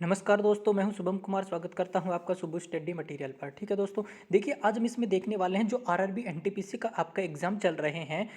नमस्कार दोस्तों, मैं हूं शुभम कुमार। स्वागत करता हूं आपका सुबह स्टडी मटेरियल पर। ठीक है दोस्तों, देखिए आज हम इसमें देखने वाले हैं जो आरआरबी एनटीपीसी का आपका एग्जाम चल रहे हैं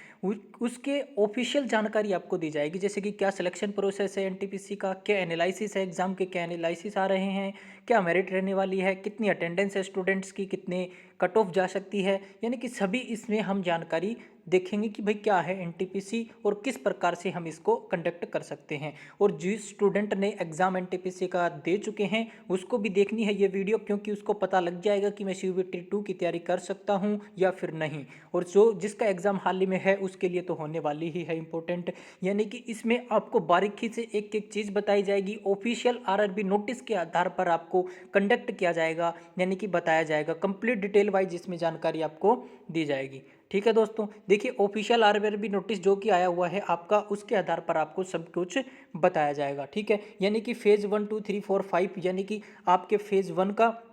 उसके ऑफिशियल जानकारी आपको दी जाएगी। जैसे कि क्या सिलेक्शन प्रोसेस है एनटीपीसी का, क्या एनालिसिस है एग्जाम के, क्या एनालिसिस आ रहे हैं, क्या मेरिट रहने वाली है, कितनी अटेंडेंस है स्टूडेंट्स की, कितने कट ऑफ जा सकती है, यानी कि सभी इसमें हम जानकारी देखेंगे कि भाई क्या है एनटीपीसी और किस प्रकार से हम इसको कंडक्ट कर सकते हैं। और जिस स्टूडेंट ने एग्जाम एनटीपीसी का दे चुके हैं उसको भी देखनी है ये वीडियो, क्योंकि उसको पता लग जाएगा कि मैं सीयूईटी 2 की तैयारी कर सकता हूं या फिर नहीं। और जो जिसका एग्जाम हाल ही में है उसके लिए तो होने वाली ही है इंपॉर्टेंट, यानी कि इसमें आपको बारीकी से एक एक चीज़ बताई जाएगी। ऑफिशियल आरआरबी नोटिस के आधार पर आपको कंडक्ट किया जाएगा, यानी कि बताया जाएगा कंप्लीट डिटेल वाइज इसमें जानकारी आपको दी जाएगी। ठीक है दोस्तों, देखिए ऑफिशियल आरआरबी नोटिस जो कि आया हुआ है आपका, उसके आधार पर आपको सब कुछ बताया जाएगा। ठीक है, यानी कि फेज़ 1 2 3 4 5, यानी कि आपके फेज़ 1 का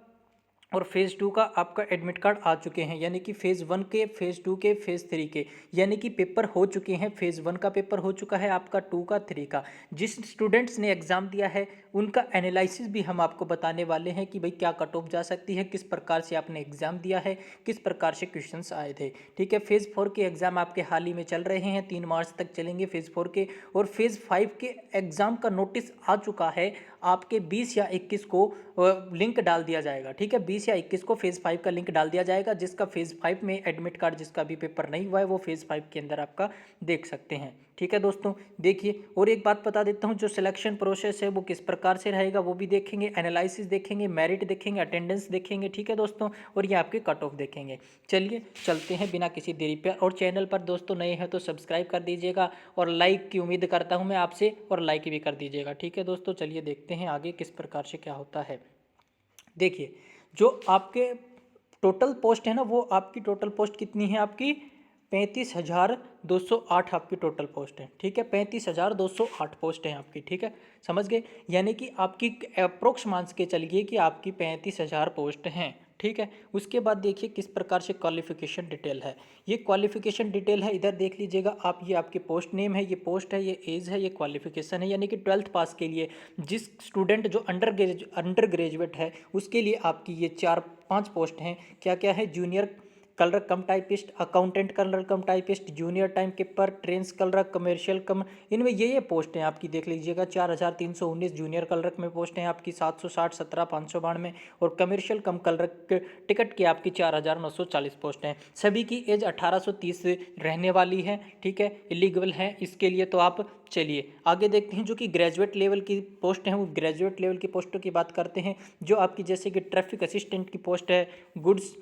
और फेज़ 2 का आपका एडमिट कार्ड आ चुके हैं, यानी कि फेज़ 1 के, फेज़ 2 के, फेज़ 3 के, यानी कि पेपर हो चुके हैं। फेज़ 1 का पेपर हो चुका है आपका, 2 का, 3 का। जिस स्टूडेंट्स ने एग्ज़ाम दिया है उनका एनालिसिस भी हम आपको बताने वाले हैं कि भाई क्या कट ऑफ जा सकती है, किस प्रकार से आपने एग्ज़ाम दिया है, किस प्रकार से क्वेश्चंस आए थे। ठीक है, फेज़ 4 के एग्ज़ाम आपके हाल ही में चल रहे हैं, 3 मार्च तक चलेंगे फेज़ 4 के। और फेज़ 5 के एग्ज़ाम का नोटिस आ चुका है आपके 20 या 21 को लिंक डाल दिया जाएगा। ठीक है, 20 या 21 को फेज़ 5 का लिंक डाल दिया जाएगा। जिसका फेज़ 5 में एडमिट कार्ड, जिसका भी पेपर नहीं हुआ है, वो फेज़ 5 के अंदर आपका देख सकते हैं। ठीक है दोस्तों, देखिए और एक बात बता देता हूँ, जो सिलेक्शन प्रोसेस है वो किस प्रकार से रहेगा वो भी देखेंगे, एनालिसिस देखेंगे, मेरिट देखेंगे, अटेंडेंस देखेंगे। ठीक है दोस्तों, और ये आपके कट ऑफ देखेंगे। चलिए चलते हैं बिना किसी देरी पर। और चैनल पर दोस्तों नए हैं तो सब्सक्राइब कर दीजिएगा और लाइक की उम्मीद करता हूँ मैं आपसे, और लाइक भी कर दीजिएगा। ठीक है दोस्तों, चलिए देखते हैं आगे किस प्रकार से क्या होता है। देखिए, जो आपके टोटल पोस्ट है ना, वो आपकी टोटल पोस्ट कितनी है आपकी 35,208 आपकी टोटल पोस्ट है। ठीक है, 35,208 पोस्ट है आपकी। ठीक है, समझ गए, यानी कि आपकी अप्रोक्स मान के चलिए कि आपकी 35,000 पोस्ट हैं। ठीक है, उसके बाद देखिए किस प्रकार से क्वालिफिकेशन डिटेल है। ये क्वालिफिकेशन डिटेल है, इधर देख लीजिएगा आप। ये आपके पोस्ट नेम है, ये पोस्ट है, ये एज है, ये क्वालिफिकेशन है, यानी कि 12th पास के लिए जिस स्टूडेंट जो अंडर ग्रेजुएट है उसके लिए आपकी ये 4-5 पोस्ट हैं। क्या क्या है? Junior clerk cum typist, accountant clerk cum typist, junior time keeper, trains clerk, commercial cum, इनमें ये पोस्ट हैं आपकी। देख लीजिएगा 4,319 जूनियर कलर में पोस्ट हैं आपकी, 760 17,592। और कमर्शियल कम कलर टिकट की आपकी 4,940 पोस्ट हैं। सभी की एज 1830 रहने वाली है। ठीक है, इलीगल है इसके लिए तो आप। चलिए आगे देखते हैं, जो कि ग्रेजुएट लेवल की पोस्ट हैं, वो ग्रेजुएट लेवल की पोस्टों की बात करते हैं। जो आपकी जैसे कि ट्रैफिक असिस्टेंट की पोस्ट है, गुड्स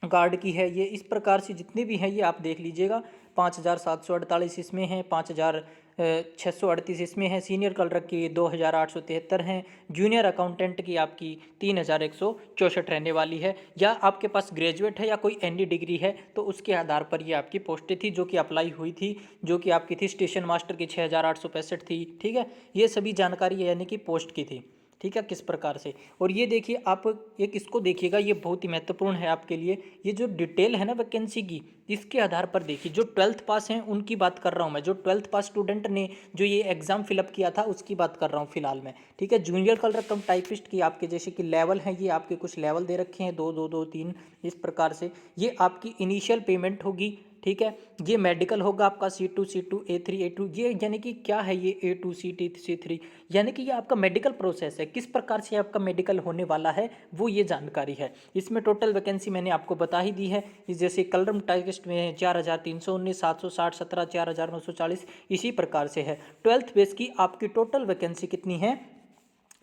गार्ड की है, ये इस प्रकार से जितने भी हैं ये आप देख लीजिएगा। 5,748 इसमें हैं, 5,638 इसमें है। सीनियर क्लर्क की 2,873 हैं। जूनियर अकाउंटेंट की आपकी 3,164 रहने वाली है। या आपके पास ग्रेजुएट है या कोई एनी डिग्री है तो उसके आधार पर ये आपकी पोस्टें थी जो कि अप्लाई हुई थी, जो कि आपकी थी। स्टेशन मास्टर की 6,865 थी। ठीक है, ये सभी जानकारी यानी कि पोस्ट की थी। ठीक है, किस प्रकार से। और ये देखिए आप एक इसको देखिएगा, ये बहुत ही महत्वपूर्ण है आपके लिए। ये जो डिटेल है ना वैकेंसी की, इसके आधार पर देखिए जो 12th पास हैं उनकी बात कर रहा हूँ मैं। जो 12th पास स्टूडेंट ने जो ये एग्जाम फिलअप किया था उसकी बात कर रहा हूँ फिलहाल में। ठीक है, जूनियर कलर कम टाइपिस्ट की आपके जैसे कि लेवल है, ये आपके कुछ लेवल दे रखे हैं, 2 2 2 3 इस प्रकार से। ये आपकी इनिशियल पेमेंट होगी। ठीक है, ये मेडिकल होगा आपका C2 C2 A3 A2, ये यानी कि क्या है ये A2 C3, यानी कि ये आपका मेडिकल प्रोसेस है। किस प्रकार से आपका मेडिकल होने वाला है वो ये जानकारी है। इसमें टोटल वैकेंसी मैंने आपको बता ही दी है। इस जैसे कलरम टाइपिस्ट में 4,319, 760 17, 4,940 इसी प्रकार से है। 12th बेस की आपकी टोटल वैकेंसी कितनी है?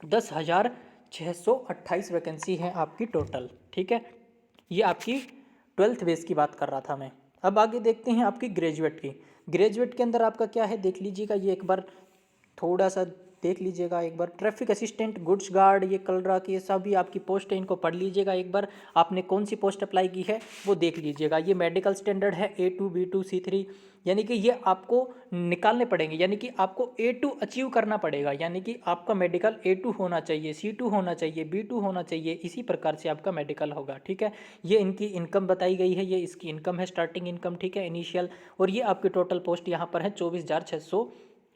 10,628 वैकेंसी है आपकी टोटल। ठीक है, ये आपकी 12th बेस की बात कर रहा था मैं। अब आगे देखते हैं आपकी ग्रेजुएट की। ग्रेजुएट के अंदर आपका क्या है देख लीजिएगा, ये एक बार थोड़ा सा देख लीजिएगा एक बार। ट्रैफिक असिस्टेंट, गुड्स गार्ड, ये कलरा की, ये सभी आपकी पोस्ट है, इनको पढ़ लीजिएगा एक बार। आपने कौन सी पोस्ट अप्लाई की है वो देख लीजिएगा। ये मेडिकल स्टैंडर्ड है A2 B2 C3, यानी कि ये आपको निकालने पड़ेंगे, यानी कि आपको A2 अचीव करना पड़ेगा। यानी कि आपका मेडिकल A2 होना चाहिए, C2 होना चाहिए, B2 होना चाहिए, इसी प्रकार से आपका मेडिकल होगा। ठीक है, ये इनकी इनकम बताई गई है, ये इसकी इनकम है, स्टार्टिंग इनकम। ठीक है, इनिशियल। और ये आपकी टोटल पोस्ट यहाँ पर है 24,600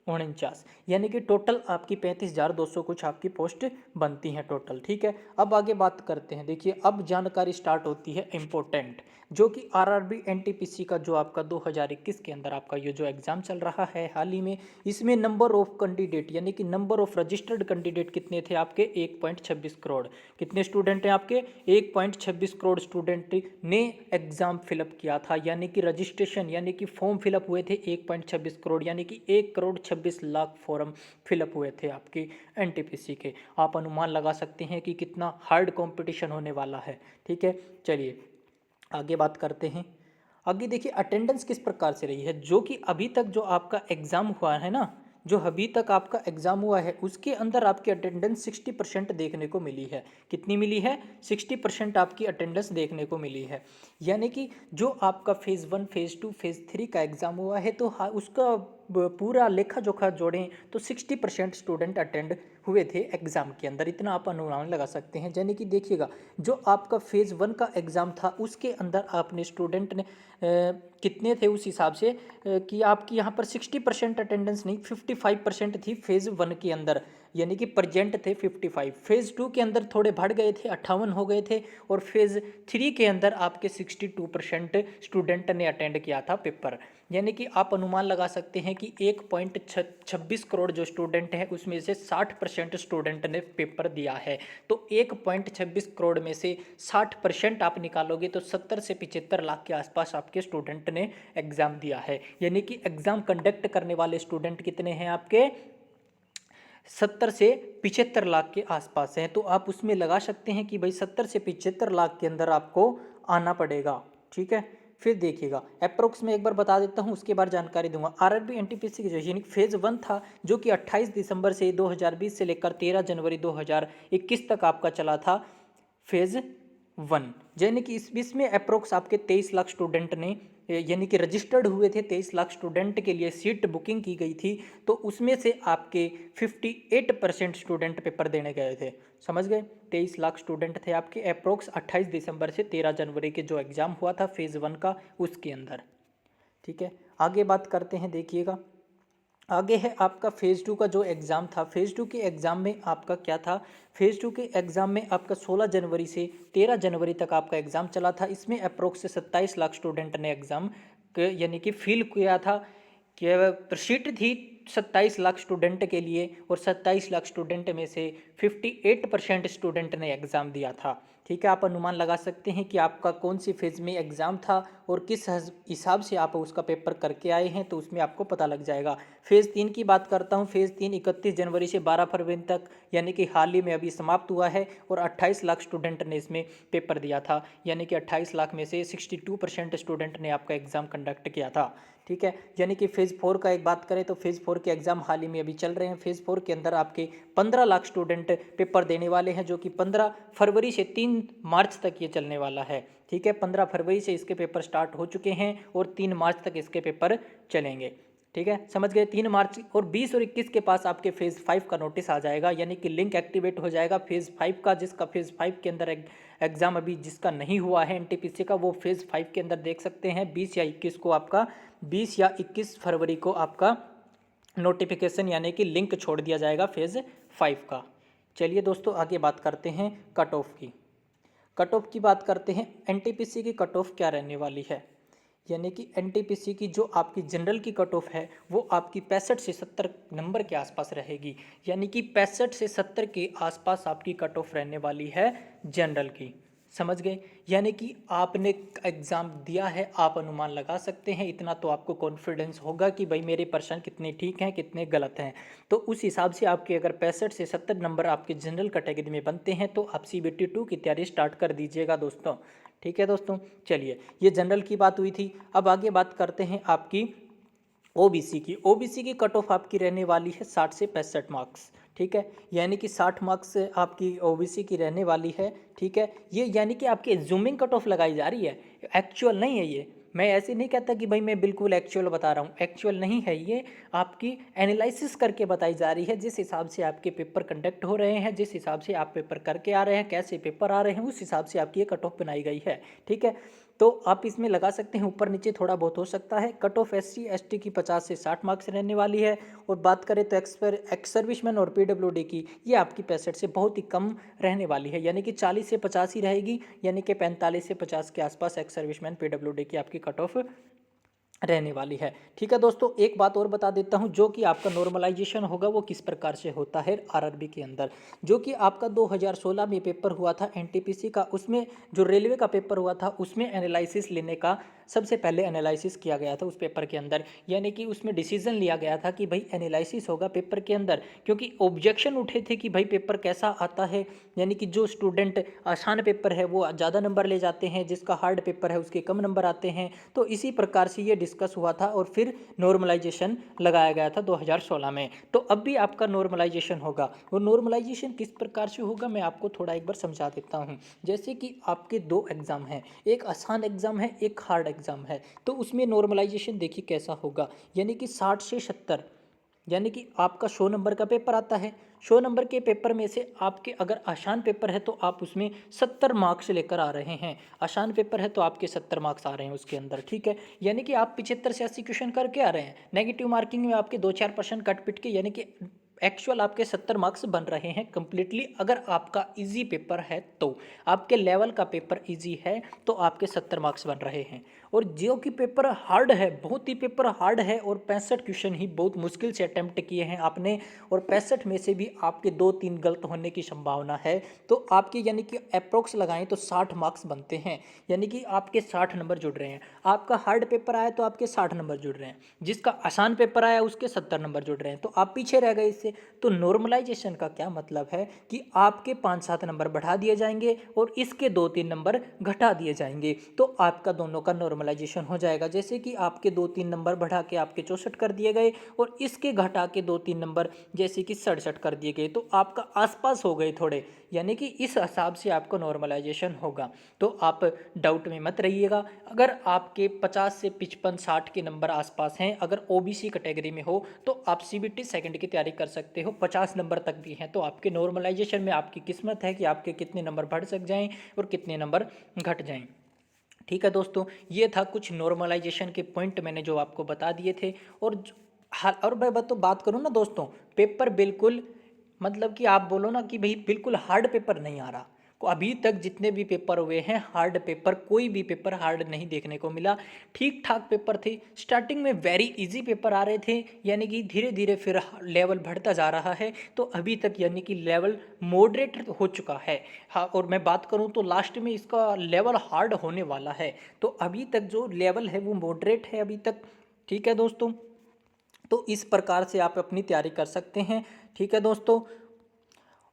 49, यानी कि टोटल आपकी 35,200 कुछ आपकी पोस्ट बनती हैं टोटल। ठीक है, अब आगे बात करते हैं। देखिए अब जानकारी स्टार्ट होती है इम्पोर्टेंट, जो कि आरआरबी एनटीपीसी का जो आपका 2021 के अंदर आपका ये जो एग्ज़ाम चल रहा है हाल ही में, इसमें नंबर ऑफ कैंडिडेट यानी कि नंबर ऑफ रजिस्टर्ड कैंडिडेट कितने थे आपके 1.26 करोड़। कितने स्टूडेंट हैं आपके 1.26 करोड़ स्टूडेंट ने एग्ज़ाम फिलअप किया था, यानी कि रजिस्ट्रेशन यानी कि फॉर्म फिलअप हुए थे 1.26 करोड़, यानी कि 1,26,00,000 फॉर्म फिलअप हुए थे आपके एनटीपीसी के। आप अनुमान लगा सकते हैं कि कितना हार्ड कंपटीशन होने वाला है। ठीक है, चलिए आगे बात करते हैं। आगे देखिए अटेंडेंस किस प्रकार से रही है, जो कि अभी तक जो आपका एग्ज़ाम हुआ है ना, जो अभी तक आपका एग्ज़ाम हुआ है उसके अंदर आपकी अटेंडेंस 60% देखने को मिली है। कितनी मिली है? 60% आपकी अटेंडेंस देखने को मिली है। यानी कि जो आपका फेज़ 1 फेज़ 2 फेज़ 3 का एग्ज़ाम हुआ है तो उसका पूरा लेखा जोखा जोड़ें तो 60% स्टूडेंट अटेंड हुए थे एग्ज़ाम के अंदर, इतना आप अनुमान लगा सकते हैं। यानी कि देखिएगा जो आपका फेज़ 1 का एग्ज़ाम था उसके अंदर आपने स्टूडेंट ने कितने थे उस हिसाब से कि आपकी यहाँ पर 60% अटेंडेंस नहीं 55% थी फेज़ 1 के अंदर, यानी कि प्रेजेंट थे 55। फेज़ 2 के अंदर थोड़े बढ़ गए थे 58 हो गए थे, और फेज़ 3 के अंदर आपके 62% स्टूडेंट ने अटेंड किया था पेपर। यानी कि आप अनुमान लगा सकते हैं कि 1.26 करोड़ जो स्टूडेंट है उसमें से 60% स्टूडेंट ने पेपर दिया है। तो 1.26 करोड़ में से 60% आप निकालोगे तो 70 से 75 लाख के आसपास आपके स्टूडेंट ने एग्ज़ाम दिया है। यानी कि एग्ज़ाम कंडक्ट करने वाले स्टूडेंट कितने हैं आपके 70 से 75 लाख के आसपास हैं। तो आप उसमें लगा सकते हैं कि भाई 70 से 75 लाख के अंदर आपको आना पड़ेगा। ठीक है, फिर देखिएगा अप्रोक्स में एक बार बता देता हूँ, उसके बाद जानकारी दूंगा। आरआरबी एनटीपीसी की जो यानी फेज़ 1 था जो कि 28 दिसंबर से 2020 से लेकर 13 जनवरी 2021 तक आपका चला था फेज़ 1, यानी कि इसमें अप्रोक्स आपके 23 लाख स्टूडेंट ने यानी कि रजिस्टर्ड हुए थे। 23 लाख स्टूडेंट के लिए सीट बुकिंग की गई थी, तो उसमें से आपके 58% स्टूडेंट पेपर देने गए थे। समझ गए, 23 लाख स्टूडेंट थे आपके अप्रोक्स 28 दिसंबर से 13 जनवरी के जो एग्ज़ाम हुआ था फेज़ 1 का उसके अंदर। ठीक है, आगे बात करते हैं। देखिएगा आगे है आपका फेज़ 2 का जो एग्ज़ाम था। फेज़ 2 के एग्ज़ाम में आपका क्या था, फेज़ 2 के एग्ज़ाम में आपका 16 जनवरी से 13 जनवरी तक आपका एग्ज़ाम चला था। इसमें अप्रोक्स से 27 लाख स्टूडेंट ने एग्ज़ाम यानी कि फिल किया था कि सीट थी 27 लाख स्टूडेंट के लिए, और 27 लाख स्टूडेंट में से 58% स्टूडेंट ने एग्ज़ाम दिया था। ठीक है, आप अनुमान लगा सकते हैं कि आपका कौन सी फेज़ में एग्ज़ाम था और किस हिसाब से आप उसका पेपर करके आए हैं, तो उसमें आपको पता लग जाएगा। फेज़ 3 की बात करता हूँ। फेज़ 3 31 जनवरी से 12 फरवरी तक यानी कि हाल ही में अभी समाप्त हुआ है, और 28 लाख स्टूडेंट ने इसमें पेपर दिया था। यानी कि 28 लाख में से 62% स्टूडेंट ने आपका एग्ज़ाम कंडक्ट किया था। ठीक है, यानी कि फेज़ 4 का एक बात करें तो फेज़ 4 के एग्ज़ाम हाल ही में अभी चल रहे हैं। फेज़ 4 के अंदर आपके 15 लाख स्टूडेंट पेपर देने वाले हैं, जो कि 15 फरवरी से 3 मार्च तक ये चलने वाला है। ठीक है, 15 फरवरी से इसके पेपर स्टार्ट हो चुके हैं और 3 मार्च तक इसके पेपर चलेंगे। ठीक है, समझ गए। 3 मार्च और 20 और 21 के पास आपके फेज़ 5 का नोटिस आ जाएगा, यानी कि लिंक एक्टिवेट हो जाएगा फेज़ 5 का। जिसका फेज़ 5 के अंदर एग्ज़ाम अभी जिसका नहीं हुआ है एनटीपीसी का, वो फेज़ 5 के अंदर देख सकते हैं 20 या 21 को आपका 20 या 21 फरवरी को आपका नोटिफिकेशन यानी कि लिंक छोड़ दिया जाएगा फेज़ 5 का। चलिए दोस्तों आगे बात करते हैं कट ऑफ की। कट ऑफ की बात करते हैं। एनटीपीसी की कट ऑफ क्या रहने वाली है, यानी कि एनटीपीसी की जो आपकी जनरल की कट ऑफ है वो आपकी 65 से 70 नंबर के आसपास रहेगी। यानी कि 65 से 70 के आसपास आपकी कट ऑफ रहने वाली है जनरल की। समझ गए, यानी कि आपने एग्ज़ाम दिया है, आप अनुमान लगा सकते हैं। इतना तो आपको कॉन्फिडेंस होगा कि भाई मेरे प्रश्न कितने ठीक हैं कितने गलत हैं। तो उस हिसाब से आपके अगर 65 से 70 नंबर आपके जनरल कैटेगरी में बनते हैं तो आप CBT 2 की तैयारी स्टार्ट कर दीजिएगा दोस्तों। ठीक है दोस्तों, चलिए ये जनरल की बात हुई थी। अब आगे बात करते हैं आपकी ओबीसी की। ओबीसी की कट ऑफ आपकी रहने वाली है 60 से 65 मार्क्स। ठीक है, यानी कि 60 मार्क्स आपकी ओबीसी की रहने वाली है। ठीक है, ये यानी कि आपकी एज्यूमिंग कट ऑफ लगाई जा रही है, एक्चुअल नहीं है ये। मैं ऐसे नहीं कहता कि भाई मैं बिल्कुल एक्चुअल बता रहा हूँ, एक्चुअल नहीं है ये, आपकी एनालिसिस करके बताई जा रही है। जिस हिसाब से आपके पेपर कंडक्ट हो रहे हैं, जिस हिसाब से आप पेपर करके आ रहे हैं, कैसे पेपर आ रहे हैं, उस हिसाब से आपकी ये कट ऑफ बनाई गई है। ठीक है, तो आप इसमें लगा सकते हैं, ऊपर नीचे थोड़ा बहुत हो सकता है। कट ऑफ SC ST की 50 से 60 मार्क्स रहने वाली है। और बात करें तो एक्स सर्विसमैन और PWD की, ये आपकी 65 से बहुत ही कम रहने वाली है, यानी कि 40 से 50 ही रहेगी, यानी कि 45 से 50 के आसपास एक्स सर्विसमैन PWD की आपकी कट ऑफ रहने वाली है। ठीक है दोस्तों, एक बात और बता देता हूं, जो कि आपका नॉर्मलाइजेशन होगा वो किस प्रकार से होता है RRB के अंदर। जो कि आपका 2016 में पेपर हुआ था NTPC का, उसमें जो रेलवे का पेपर हुआ था उसमें एनालिसिस लेने का सबसे पहले एनालिसिस किया गया था उस पेपर के अंदर, यानी कि उसमें डिसीजन लिया गया था कि भाई एनालिसिस होगा पेपर के अंदर, क्योंकि ऑब्जेक्शन उठे थे कि भाई पेपर कैसा आता है, यानी कि जो स्टूडेंट आसान पेपर है वो ज़्यादा नंबर ले जाते हैं, जिसका हार्ड पेपर है उसके कम नंबर आते हैं। तो इसी प्रकार से ये डिस्कस हुआ था और फिर नॉर्मलाइजेशन लगाया गया था 2016 में। तो अब भी आपका नॉर्मलाइजेशन होगा। वो नॉर्मलाइजेशन किस प्रकार से होगा मैं आपको थोड़ा एक बार समझा देता हूँ। जैसे कि आपके दो एग्ज़ाम हैं, एक आसान एग्ज़ाम है, एक हार्ड एग्ज़ाम है। तो उसमें नॉर्मलाइजेशन देखिए कैसा होगा, यानी कि 60 से 70, यानी कि आपका 100 नंबर का पेपर आता है। 100 नंबर के पेपर में से आपके अगर आसान पेपर है तो आप उसमें 70 मार्क्स लेकर आ रहे हैं। आसान पेपर है तो आपके 70 मार्क्स आ रहे हैं उसके अंदर, ठीक है। यानी कि आप 75 से 80 क्वेश्चन करके आ रहे हैं। नेगेटिव मार्किंग में आपके 2-4% कट पिट के, यानी कि एक्चुअल आपके 70 मार्क्स बन रहे हैं कंप्लीटली। अगर आपका इजी पेपर है तो, आपके लेवल का पेपर इजी है तो आपके 70 मार्क्स बन रहे हैं। और जो कि पेपर हार्ड है, बहुत ही पेपर हार्ड है, और 65 क्वेश्चन ही बहुत मुश्किल से अटेम्प्ट किए हैं आपने, और 65 में से भी आपके 2-3 गलत होने की संभावना है, तो आपके यानी कि अप्रोक्स लगाएं तो 60 मार्क्स बनते हैं, यानी कि आपके 60 नंबर जुड़ रहे हैं। आपका हार्ड पेपर आया तो आपके 60 नंबर जुड़ रहे हैं, जिसका आसान पेपर आया उसके 70 नंबर जुड़ रहे हैं, तो आप पीछे रह गए इससे। तो नॉर्मलाइजेशन का क्या मतलब है कि आपके 5-7 नंबर बढ़ा दिए जाएंगे और इसके 2-3 नंबर घटा दिए जाएंगे, तो आपका दोनों का नॉर्मलाइजेशन हो जाएगा। जैसे कि आपके 2-3 नंबर बढ़ा के आपके 64 कर दिए गए और इसके घटा के 2-3 नंबर जैसे कि 67 कर दिए गए, तो आपका आसपास हो गए थोड़े, यानी कि इस हिसाब से आपका नॉर्मलाइजेशन होगा। तो आप डाउट में मत रहिएगा। अगर आपके 50 से 55-60 के नंबर आसपास हैं, अगर OBC कैटेगरी में हो तो आप CBT सेकंड की तैयारी कर सकते हो। 50 नंबर तक भी हैं तो आपके नॉर्मलाइजेशन में आपकी किस्मत है कि आपके कितने नंबर बढ़ सक जाएं और कितने नंबर घट जाएं। ठीक है दोस्तों, ये था कुछ नॉर्मलाइजेशन के पॉइंट मैंने जो आपको बता दिए थे। और मैं बात करूँ ना दोस्तों, पेपर बिल्कुल, मतलब कि आप बोलो ना कि भाई बिल्कुल हार्ड पेपर नहीं आ रहा। को अभी तक जितने भी पेपर हुए हैं हार्ड पेपर, कोई भी पेपर हार्ड नहीं देखने को मिला। ठीक ठाक पेपर थे। स्टार्टिंग में वेरी इजी पेपर आ रहे थे, यानी कि धीरे धीरे फिर लेवल बढ़ता जा रहा है, तो अभी तक यानी कि लेवल मॉडरेट हो चुका है। हाँ, और मैं बात करूँ तो लास्ट में इसका लेवल हार्ड होने वाला है। तो अभी तक जो लेवल है वो मॉडरेट है अभी तक। ठीक है दोस्तों, तो इस प्रकार से आप अपनी तैयारी कर सकते हैं। ठीक है दोस्तों,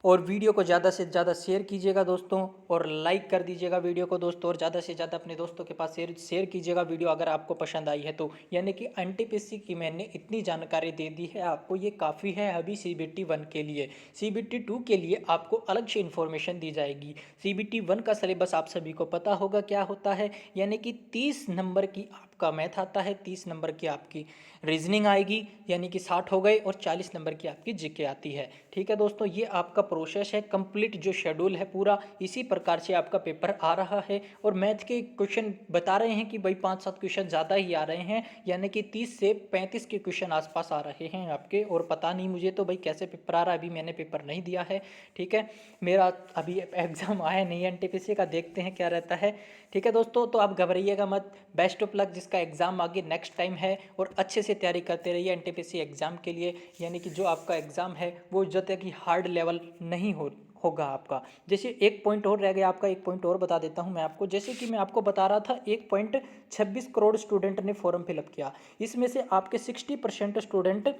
और वीडियो को ज़्यादा से ज़्यादा शेयर कीजिएगा दोस्तों, और लाइक कर दीजिएगा वीडियो को दोस्तों, और ज़्यादा से ज़्यादा अपने दोस्तों के पास शेयर कीजिएगा वीडियो अगर आपको पसंद आई है तो। यानी कि NTPC की मैंने इतनी जानकारी दे दी है आपको, ये काफ़ी है अभी CBT 1 के लिए। CBT 2 के लिए आपको अलग से इन्फॉर्मेशन दी जाएगी। CBT 1 का सिलेबस आप सभी को पता होगा क्या होता है, यानी कि 30 नंबर की आपका मैथ आता है, 30 नंबर की आपकी रीजनिंग आएगी, यानी कि 60 हो गए, और 40 नंबर की आपकी GK आती है। ठीक है दोस्तों, ये आपका प्रोसेस है कंप्लीट, जो शेड्यूल है पूरा इसी प्रकार से आपका पेपर आ रहा है। और मैथ के क्वेश्चन बता रहे हैं कि भाई 5-7 क्वेश्चन ज़्यादा ही आ रहे हैं, यानी कि 30 से 35 के क्वेश्चन आसपास आ रहे हैं आपके। और पता नहीं मुझे तो भाई कैसे पेपर आ रहा है, अभी मैंने पेपर नहीं दिया है। ठीक है, मेरा अभी एग्ज़ाम आया नहीं है NTPC का, देखते हैं क्या रहता है। ठीक है दोस्तों, तो आप घबराइएगा मत, बेस्ट ऑफ लक, जिसका एग्ज़ाम आगे नेक्स्ट टाइम है, और अच्छे से तैयारी करते रहिए NTPC एग्ज़ाम के लिए। यानी कि जो आपका एग्ज़ाम है वो जब तक कि हार्ड लेवल नहीं होगा आपका। जैसे एक पॉइंट और रह गया आपका, एक पॉइंट और बता देता हूं मैं आपको। जैसे कि मैं आपको बता रहा था 1.26 करोड़ स्टूडेंट ने फॉर्म फिलअप किया, इसमें से आपके 60% स्टूडेंट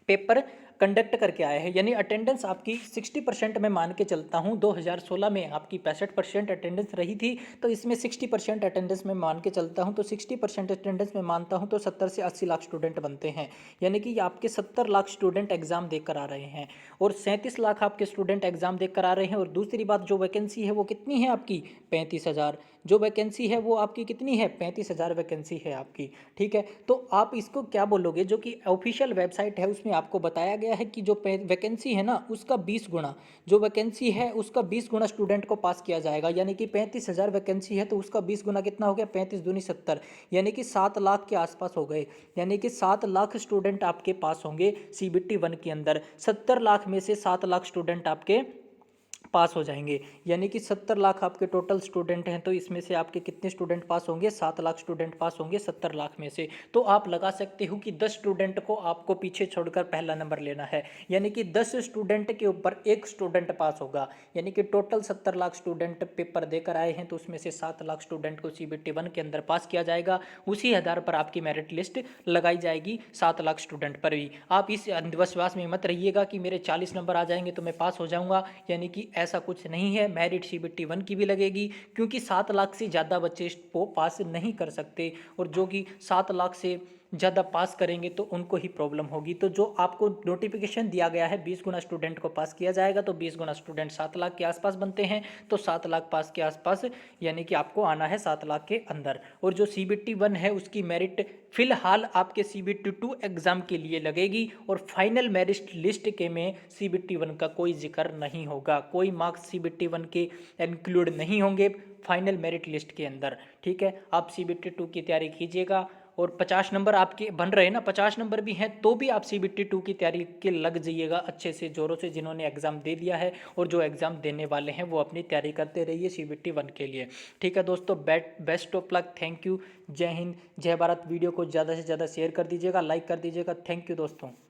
पेपर कंडक्ट करके आए हैं, यानी अटेंडेंस आपकी 60% में मान के चलता हूँ। 2016 में आपकी 65% अटेंडेंस रही थी, तो इसमें 60% अटेंडेंस में मान के चलता हूँ, तो 60% अटेंडेंस में मानता हूँ तो 70 से 80 लाख स्टूडेंट बनते हैं, यानी कि आपके 70 लाख स्टूडेंट एग्जाम देकर आ रहे हैं, और 37 लाख आपके स्टूडेंट एग्जाम देकर आ रहे हैं। और दूसरी बात, जो वैकेंसी है वो कितनी है आपकी, 35,000, जो वैकेंसी है वो आपकी कितनी है, 35,000 वैकेंसी है आपकी। ठीक है, तो आप इसको क्या बोलोगे, जो कि ऑफिशियल वेबसाइट है उसमें आपको बताया गया है कि जो वैकेंसी है ना उसका 20 गुना, जो वैकेंसी है उसका 20 गुना स्टूडेंट को पास किया जाएगा। यानी कि 35,000 वैकेंसी है तो उसका 20 गुना कितना हो गया, 35 दूनी 70, यानी कि 7 लाख के आसपास हो गए। यानी कि 7 लाख स्टूडेंट आपके पास होंगे CBT 1 के अंदर। 70 लाख में से 7 लाख स्टूडेंट आपके पास हो जाएंगे। यानी कि 70 लाख आपके टोटल स्टूडेंट हैं, तो इसमें से आपके कितने स्टूडेंट पास होंगे, 7 लाख स्टूडेंट पास होंगे 70 लाख में से। तो आप लगा सकते हो कि 10 स्टूडेंट को आपको पीछे छोड़कर पहला नंबर लेना है। यानी कि 10 स्टूडेंट के ऊपर एक स्टूडेंट पास होगा। यानी कि टोटल 70 लाख स्टूडेंट पेपर देकर आए हैं, तो उसमें से 7 लाख स्टूडेंट को CBT 1 के अंदर पास किया जाएगा। उसी आधार पर आपकी मेरिट लिस्ट लगाई जाएगी 7 लाख स्टूडेंट पर भी। आप इस अंधविश्वास में मत रहिएगा कि मेरे 40 नंबर आ जाएंगे तो मैं पास हो जाऊंगा, यानी कि ऐसा कुछ नहीं है। मेरिट CBT 1 की भी लगेगी, क्योंकि 7 लाख से ज़्यादा बच्चे वो पास नहीं कर सकते, और जो कि 7 लाख से ज़्यादा पास करेंगे तो उनको ही प्रॉब्लम होगी। तो जो आपको नोटिफिकेशन दिया गया है 20 गुना स्टूडेंट को पास किया जाएगा, तो 20 गुना स्टूडेंट 7 लाख के आसपास बनते हैं, तो 7 लाख पास के आसपास यानी कि आपको आना है 7 लाख के अंदर। और जो CBT 1 है उसकी मेरिट फिलहाल आपके CBT 2 एग्जाम के लिए लगेगी, और फाइनल मेरिट लिस्ट के में CBT 1 का कोई जिक्र नहीं होगा, कोई मार्क्स CBT 1 के इंक्लूड नहीं होंगे फाइनल मेरिट लिस्ट के अंदर। ठीक है, आप CBT 2 की तैयारी कीजिएगा, और 50 नंबर आपके बन रहे हैं ना, 50 नंबर भी हैं तो भी आप CBT 2 की तैयारी के लग जाइएगा अच्छे से, जोरों से, जिन्होंने एग्ज़ाम दे दिया है और जो एग्ज़ाम देने वाले हैं वो अपनी तैयारी करते रहिए CBT 1 के लिए। ठीक है दोस्तों, best of luck, thank you, जय हिंद, जय भारत। वीडियो को ज़्यादा से ज़्यादा शेयर कर दीजिएगा, लाइक कर दीजिएगा। थैंक यू दोस्तों।